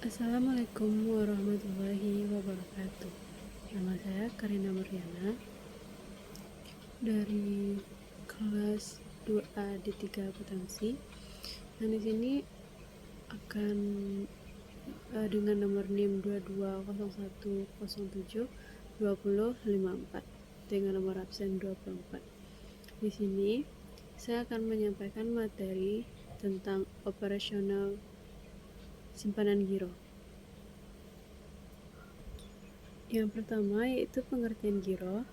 Assalamualaikum warahmatullahi wabarakatuh. Nama saya Karina Mariana dari kelas 2A D3 Akuntansi. Dan di sini akan dengan nomor NIM 2201072054 dengan nomor absen 24. Di sini saya akan menyampaikan materi tentang operasional simpanan giro. Yang pertama yaitu pengertian giro.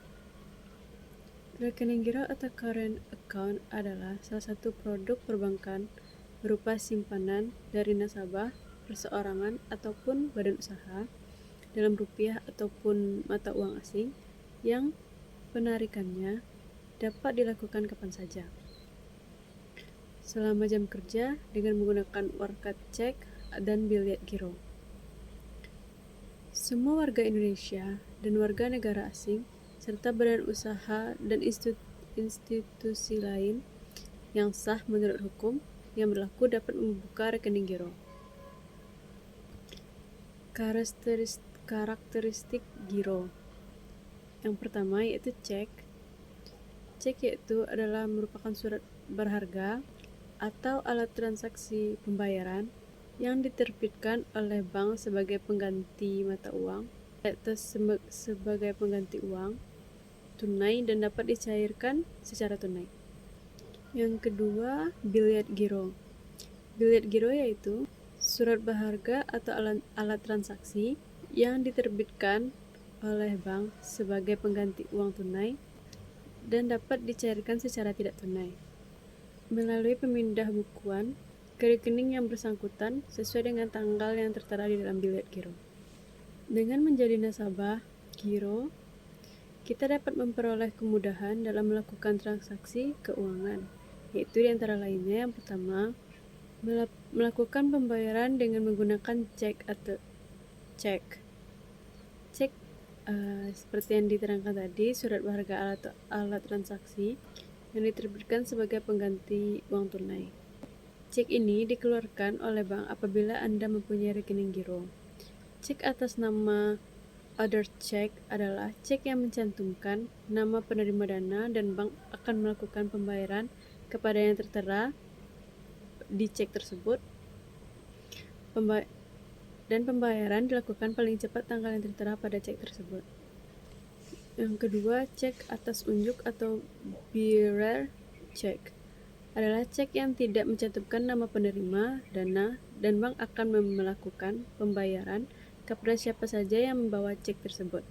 Rekening giro atau current account adalah salah satu produk perbankan berupa simpanan dari nasabah, perseorangan, ataupun badan usaha dalam rupiah ataupun mata uang asing yang penarikannya dapat dilakukan kapan saja selama jam kerja dengan menggunakan warkat cek dan biliet giro. Semua warga Indonesia dan warga negara asing serta badan usaha dan institusi lain yang sah menurut hukum yang berlaku dapat membuka rekening giro. Karakteristik giro. Yang pertama yaitu cek. Cek yaitu adalah merupakan surat berharga atau alat transaksi pembayaran yang diterbitkan oleh bank sebagai pengganti mata uang atau sebagai pengganti uang tunai dan dapat dicairkan secara tunai. Yang kedua, biliet giro. Biliet giro yaitu surat berharga atau alat transaksi yang diterbitkan oleh bank sebagai pengganti uang tunai dan dapat dicairkan secara tidak tunai melalui pemindah bukuan ke rekening yang bersangkutan sesuai dengan tanggal yang tertera di dalam biliet giro. Dengan menjadi nasabah giro, kita dapat memperoleh kemudahan dalam melakukan transaksi keuangan, yaitu di antara lainnya yang pertama, melakukan pembayaran dengan menggunakan cek atau cek. Cek seperti yang diterangkan tadi, surat berharga alat transaksi yang diterbitkan sebagai pengganti uang tunai. Cek ini dikeluarkan oleh bank apabila Anda mempunyai rekening giro. Cek atas nama other check adalah cek yang mencantumkan nama penerima dana dan bank akan melakukan pembayaran kepada yang tertera di cek tersebut. Dan pembayaran dilakukan paling cepat tanggal yang tertera pada cek tersebut. Yang kedua, cek atas unjuk atau bearer check adalah cek yang tidak mencantumkan nama penerima dana dan bank akan melakukan pembayaran kepada siapa saja yang membawa cek tersebut.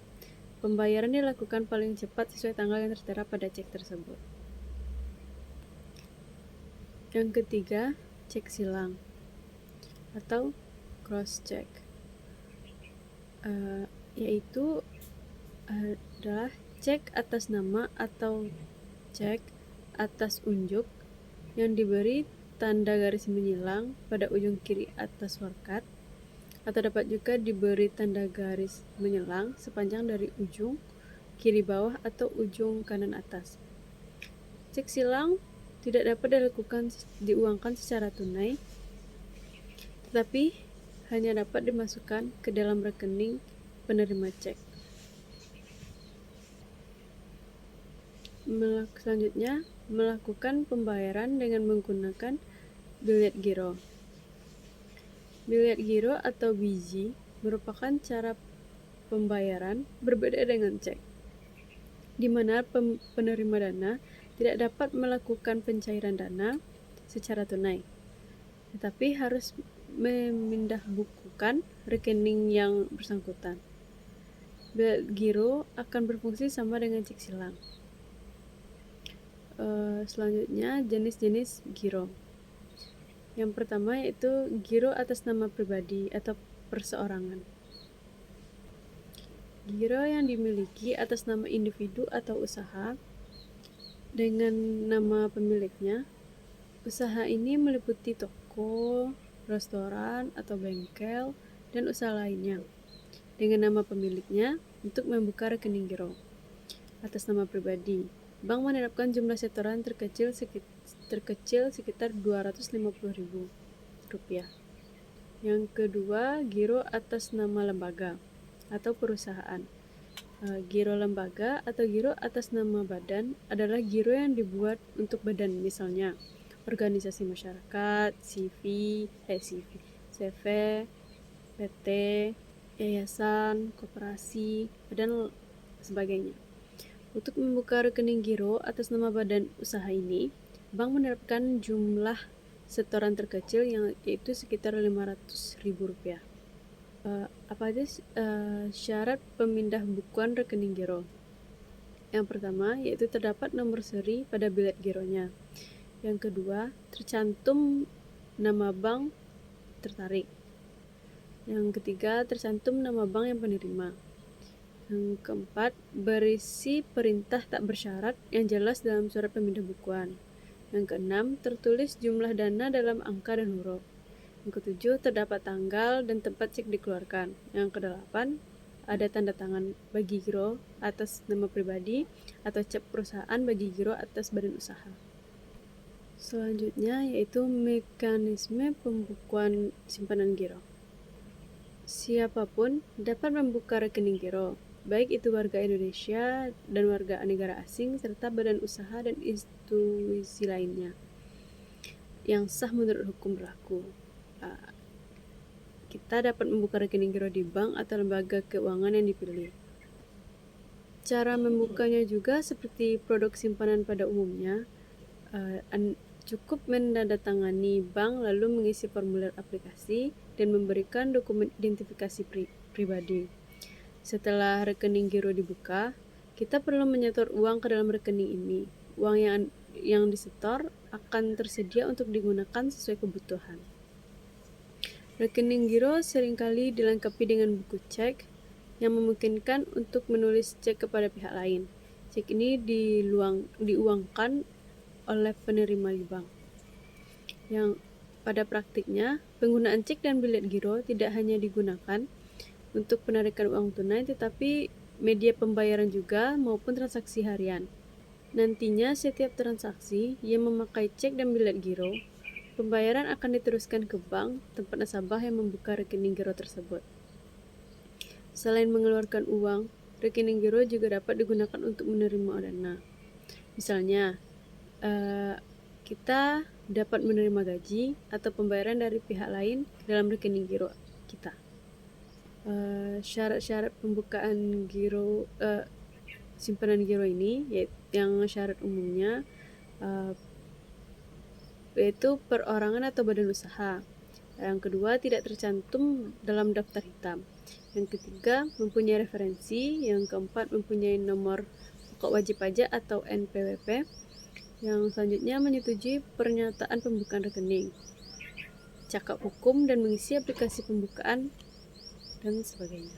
Pembayaran dilakukan paling cepat sesuai tanggal yang tertera pada cek tersebut. Yang ketiga, cek silang atau cross check, yaitu adalah cek atas nama atau cek atas unjuk yang diberi tanda garis menyilang pada ujung kiri atas warkat, atau dapat juga diberi tanda garis menyilang sepanjang dari ujung kiri bawah atau ujung kanan atas. Cek silang tidak dapat diuangkan secara tunai, tetapi hanya dapat dimasukkan ke dalam rekening penerima cek. Selanjutnya, melakukan pembayaran dengan menggunakan biliet giro. Biliet giro atau biji merupakan cara pembayaran berbeda dengan cek, di mana penerima dana tidak dapat melakukan pencairan dana secara tunai, tetapi harus memindahbukukan rekening yang bersangkutan. Biliet giro akan berfungsi sama dengan cek silang. Selanjutnya, jenis-jenis giro. Yang pertama yaitu giro atas nama pribadi atau perseorangan. Giro yang dimiliki atas nama individu atau usaha dengan nama pemiliknya. Usaha ini meliputi toko, restoran atau bengkel, dan usaha lainnya dengan nama pemiliknya untuk membuka rekening giro. Atas nama pribadi, bank menetapkan jumlah setoran terkecil sekitar Rp250.000. Yang kedua, giro atas nama lembaga atau perusahaan. Giro lembaga atau giro atas nama badan adalah giro yang dibuat untuk badan, misalnya organisasi masyarakat, CV, PT, yayasan, koperasi, dan sebagainya. Untuk membuka rekening giro atas nama badan usaha ini, bank menerapkan jumlah setoran terkecil yaitu sekitar Rp500.000. Apa aja syarat pemindah bukuan rekening giro? Yang pertama yaitu terdapat nomor seri pada bilet gironya. Yang kedua, tercantum nama bank tertarik. Yang ketiga, tercantum nama bank yang penerima. Yang keempat, berisi perintah tak bersyarat yang jelas dalam surat pemindah bukuan. Yang keenam, tertulis jumlah dana dalam angka dan huruf. Yang ketujuh, terdapat tanggal dan tempat cek dikeluarkan. Yang kedelapan, ada tanda tangan bagi giro atas nama pribadi atau cap perusahaan bagi giro atas badan usaha. Selanjutnya yaitu mekanisme pembukuan simpanan giro. Siapapun dapat membuka rekening giro, baik itu warga Indonesia dan warga negara asing serta badan usaha dan institusi lainnya yang sah menurut hukum berlaku. Kita dapat membuka rekening giro di bank atau lembaga keuangan yang dipilih. Cara membukanya juga seperti produk simpanan pada umumnya, cukup menandatangani bank lalu mengisi formulir aplikasi dan memberikan dokumen identifikasi pribadi. Setelah rekening giro dibuka, kita perlu menyetor uang ke dalam rekening ini. Uang yang disetor akan tersedia untuk digunakan sesuai kebutuhan. Rekening giro seringkali dilengkapi dengan buku cek yang memungkinkan untuk menulis cek kepada pihak lain. Cek ini diuangkan oleh penerima di bank. Yang pada praktiknya, penggunaan cek dan bilet giro tidak hanya digunakan untuk penarikan uang tunai, tetapi media pembayaran juga maupun transaksi harian. Nantinya setiap transaksi yang memakai cek dan bilet giro, pembayaran akan diteruskan ke bank tempat nasabah yang membuka rekening giro tersebut. Selain mengeluarkan uang, rekening giro juga dapat digunakan untuk menerima dana. Misalnya, kita dapat menerima gaji atau pembayaran dari pihak lain dalam rekening giro kita. Syarat-syarat pembukaan giro simpanan giro ini yang syarat umumnya yaitu perorangan atau badan usaha. Yang kedua, tidak tercantum dalam daftar hitam. Yang ketiga, mempunyai referensi. Yang keempat, mempunyai nomor pokok wajib pajak atau NPWP. Yang selanjutnya, menyetujui pernyataan pembukaan rekening, cakap hukum dan mengisi aplikasi pembukaan dan sebagainya.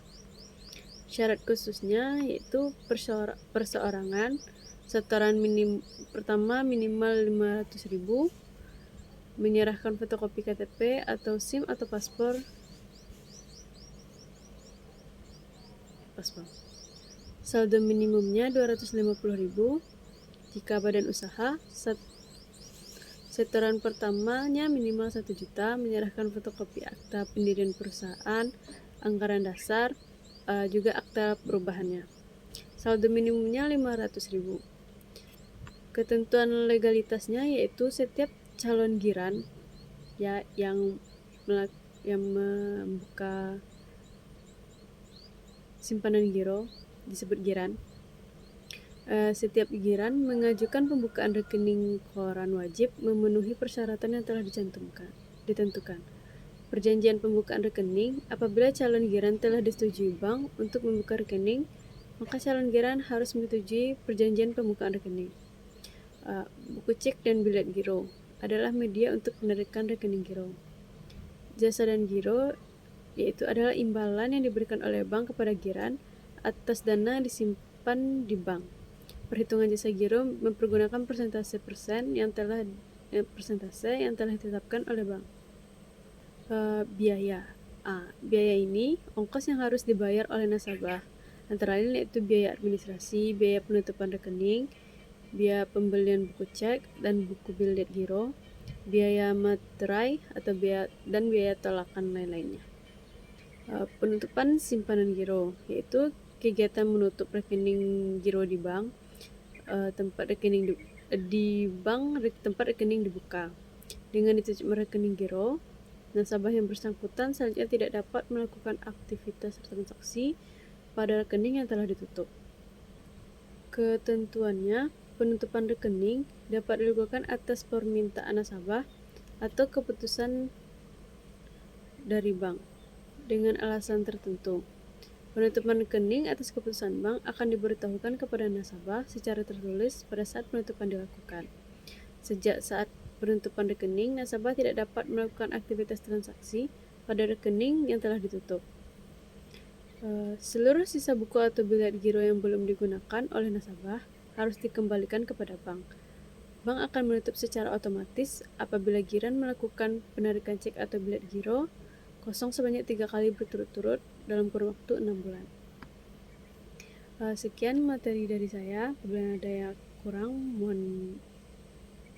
Syarat khususnya yaitu perseorangan, setoran pertama minimal Rp500.000, menyerahkan fotokopi KTP atau SIM atau paspor. Saldo minimumnya Rp250.000. Jika badan usaha, setoran pertamanya minimal 1 juta, menyerahkan fotokopi akta pendirian perusahaan, anggaran dasar, juga akta perubahannya. Saldo minimumnya Rp500.000. Ketentuan legalitasnya yaitu setiap calon giran yang membuka simpanan giro disebut giran. Setiap giran mengajukan pembukaan rekening koran wajib memenuhi persyaratan yang telah ditentukan. Perjanjian pembukaan rekening, apabila calon giran telah disetujui bank untuk membuka rekening, maka calon giran harus menyetujui perjanjian pembukaan rekening. Buku cek dan bilet giro adalah media untuk penarikan rekening giro. Jasa dan giro yaitu adalah imbalan yang diberikan oleh bank kepada giran atas dana yang disimpan di bank. Perhitungan jasa giro mempergunakan persentase yang telah ditetapkan oleh bank. Biaya. Biaya ini ongkos yang harus dibayar oleh nasabah, antara lain yaitu biaya administrasi, biaya penutupan rekening, biaya pembelian buku cek dan buku bilet giro, biaya materai atau biaya tolakan lain-lainnya. Penutupan simpanan giro, yaitu kegiatan menutup rekening giro di bank, tempat rekening dibuka. Dengan ditutup rekening giro, nasabah yang bersangkutan selanjutnya tidak dapat melakukan aktivitas transaksi pada rekening yang telah ditutup. Ketentuannya, penutupan rekening dapat dilakukan atas permintaan nasabah atau keputusan dari bank dengan alasan tertentu. Penutupan rekening atas keputusan bank akan diberitahukan kepada nasabah secara tertulis pada saat penutupan dilakukan. Sejak saat penutupan rekening, nasabah tidak dapat melakukan aktivitas transaksi pada rekening yang telah ditutup. Seluruh sisa buku atau bilet giro yang belum digunakan oleh nasabah harus dikembalikan kepada bank. Bank akan menutup secara otomatis apabila Giran melakukan penarikan cek atau bilet giro kosong sebanyak 3 kali berturut-turut dalam kurun waktu 6 bulan. Sekian materi dari saya. Apabila ada yang kurang, mohon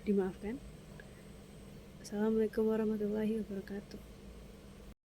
dimaafkan. Assalamualaikum warahmatullahi wabarakatuh.